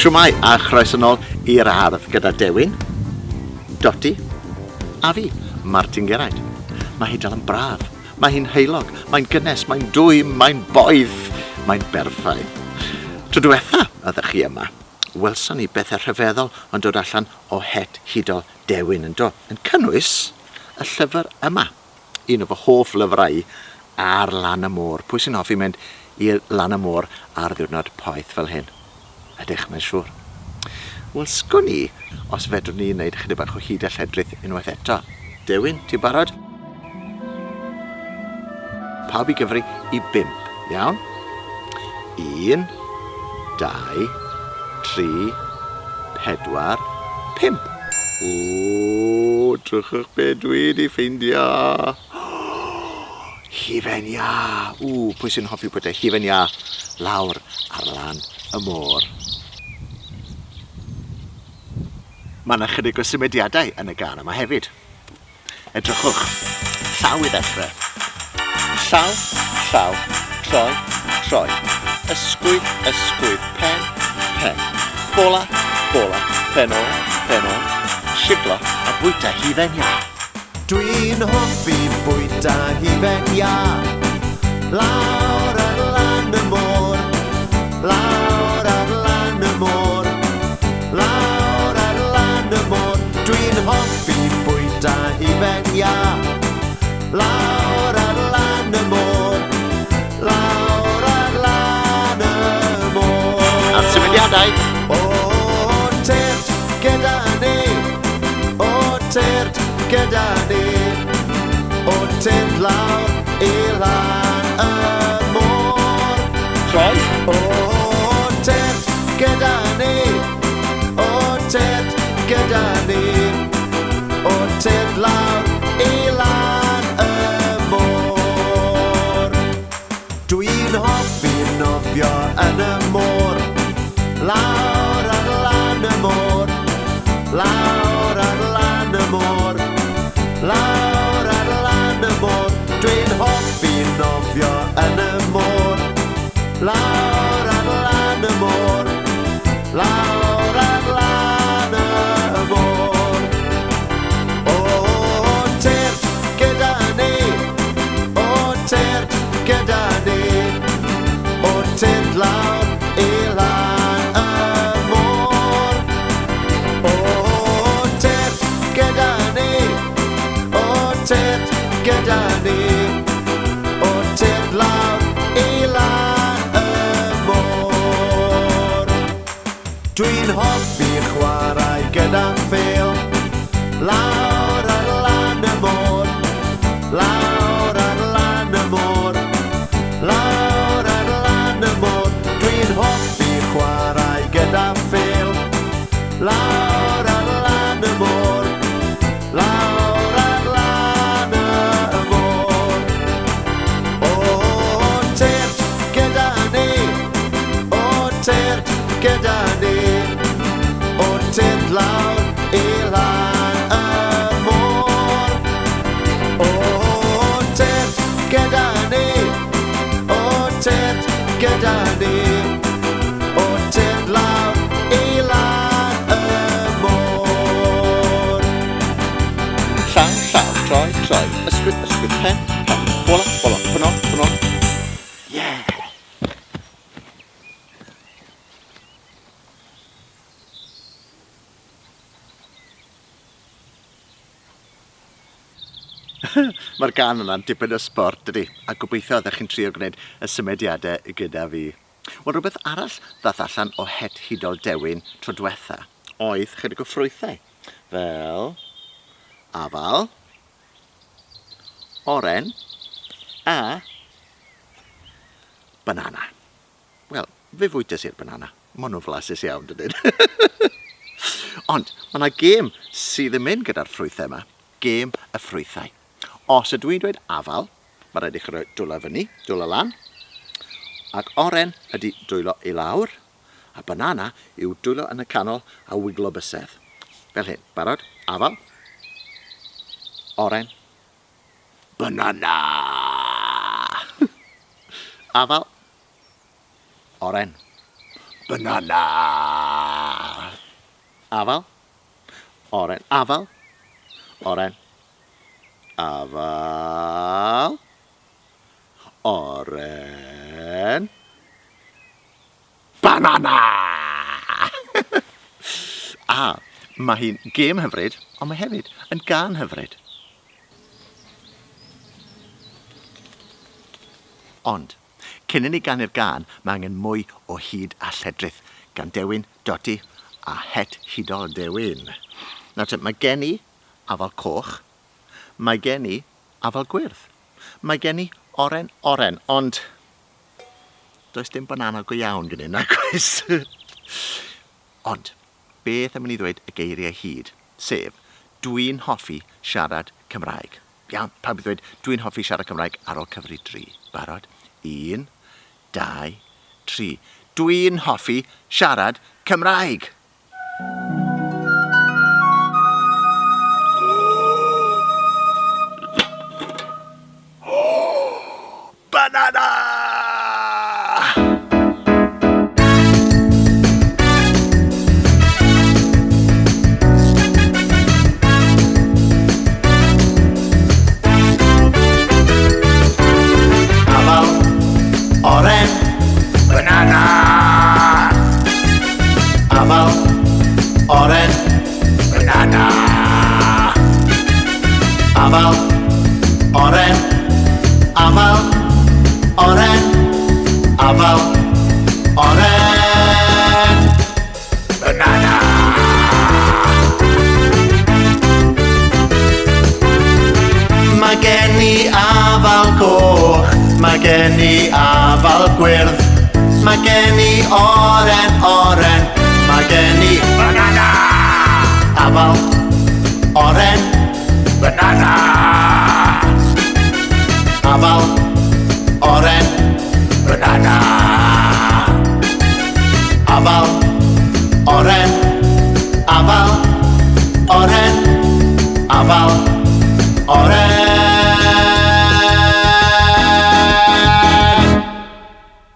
Siwmai a chroes yn ôl i'r ardd gyda Dewin, Doti a fi, Martyn Geraint. Mae hi dal yn braf, mae hi'n heilog, mae'n gynnes, mae'n dwym, mae'n boeth, mae'n berffaith. Tro diwetha ydych chi yma, welson ni bethau rhyfeddol yn dod allan o Het Hudol Dewin yn cynnwys y llyfr yma. Un o fy hoff lyfrau ar lan y môr. Pwy sy'n hoffi mynd i'r lan y môr ar ddiwrnod poeth fel hyn? Ydych, mae'n siŵr. Wel, sgwn i os fedrwn ni wneud chydig bach o hyd a lledrith unwaith eto. Dewin, ti'n barod? Pawb i gyfri i 5, iawn? 1, 2, 3, 4, 5. O, drychwch be dwi wedi ffeindio. Hufen ia. Pwy sy'n hoffi bwyta hufen ia lawr ar lan y môr. Mae yna chydig o symudiadau yn y gan yma hefyd. Edrychwch, llaw i ddechrau. Llaw, llaw, troi, troi. Ysgwydd, ysgwydd, pen, pen. Bola, bola, penol, penol. Siglo a bwyta hufen ia. Dwi'n hoffi bwyta hufen ia. Lawr ar lan y môr, lawr ar lan y môr, lawr ar lan y môr. Dwi'n hoffi bwyta hufen ia. Lawr ar lan y môr, lawr ar lan y môr. A'r symudiadau. O tert gyda ni, o tert gyda ni, o tert lawr i lan y môr. Troi. O tert gyda ni, o tert gyda ni, o tert lawr i lan y môr. Dwi'n hoffi nofio yn y môr, lawr ar lan y môr, lawr ar lan y môr, lawr ar lan y môr. Dwi'n hoffi nofio yn y môr, lawr ar lan y môr, lawr ar lan y môr. O tert gyda ni, o tert gyda ni, o tert lawr i lan y môr. O tert gyda ni, o tert gyda ni, o tert lawr i lan y môr. Dwi'n hoffi chwarae gyda ffeil, lawr ar lan y môr, lawr ar lan y môr, lawr ar lan y môr. Dwi'n hoffi chwarae gyda ffeil, lawr ar lan y môr, lawr ar lan y môr. O tert gyda ni, o tert gyda ni, o tert lawr i lan y môr. O tert gyda ni, o tert gyda ni, o tert lawr i lan y môr. Llaw, llaw, troi, troi. Ysgwydd, ysgwydd, pen, pen. Bola, bola, penol, penol. Yeah! Mae'r gan yna'n dipyn o sport, ydy, a gobeithio ydych chi'n trio gwneud y symudiadau gyda fi. Wel, rhywbeth arall ddath allan o Het Hudol Dewin tro diwetha oedd chydig o ffrwythau, fel afal, oren a banana. Wel, fe fwytas i'r banana. Mae nhw'n flasus iawn, dydyn. Ond, mae yna gêm sydd yn mynd gyda'r ffrwythau yma. Gêm y ffrwythau. Os ydw i'n dweud afal, mae rhaid i chi roi dwylo fyny, dwylo lan. Ac oren ydy dwylo i lawr. A banana yw dwylo yn y canol a wiglo bysedd. Fel hyn, barod, afal, oren, banana. Afal, oren, banana. afal, oren, afal, oren, afal, oren, banana! A, mae hi'n gêm hyfryd, ond mae hefyd yn gân hyfryd. Ond, cyn i ni ganu'r gân, mae angen mwy o hyd a lledrith gan Dewin, Doti a Het Hudol Dewin. Nawr, mae gen i afal coch, mae gen i afal gwyrdd, mae gen i oren, ond does dim banana go iawn gen i, nag oes. Ond, beth am i ni ddweud y geiriau hyd, sef, dwi'n hoffi siarad Cymraeg. Iawn, pawb i ddweud, dwi'n hoffi siarad Cymraeg ar ôl cyfri 3. Barod? 1, 2, 3. Dwi'n hoffi siarad Cymraeg. Banana! Oren, banana. Afal, oren, banana. Afal, oren, afal, oren, afal, oren, banana. Mae gen i afal coch, mae gen i afal gwyrdd, mae gen i oren, mae gen i banana. Afal, oren, banana. Afal, oren, banana. Afal, oren, afal, oren, afal, oren.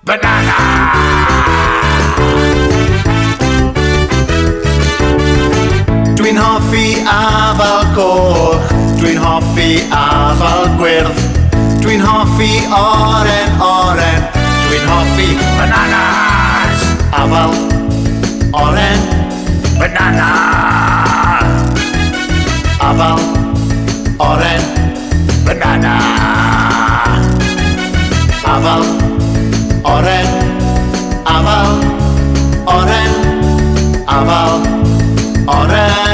Banana! Dwi'n hoffi afal coch, dwi'n hoffi afal gwyrdd, dwi'n hoffi oren, dwi'n hoffi bananas. Afal, oren, banana. Afal, oren, banana. Afal, oren, afal, oren, afal, oren.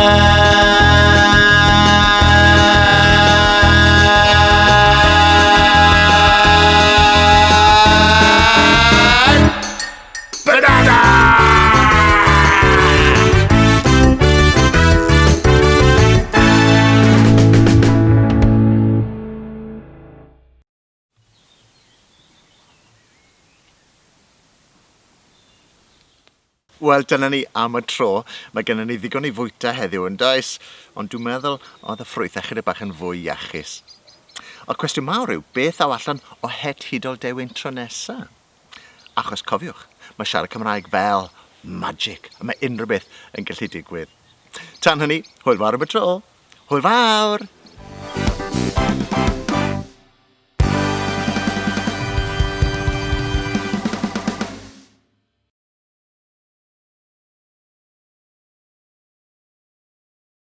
Banana! Wel, dyna ni am y tro. Mae gennym ni ddigon i fwyta heddiw yn does, ond dwi'n meddwl oedd y ffrwyth ychydig bach yn fwy iachus. Ond cwestiwn mawr yw, beth aw allan o Het Hudol Dewin tro nesa? Achos cofiwch, mae siarad Cymraeg fel magic, a mae unrhyw beth yn gallu digwydd. Tan hynny, hwyl fawr am y tro. Hwyl fawr!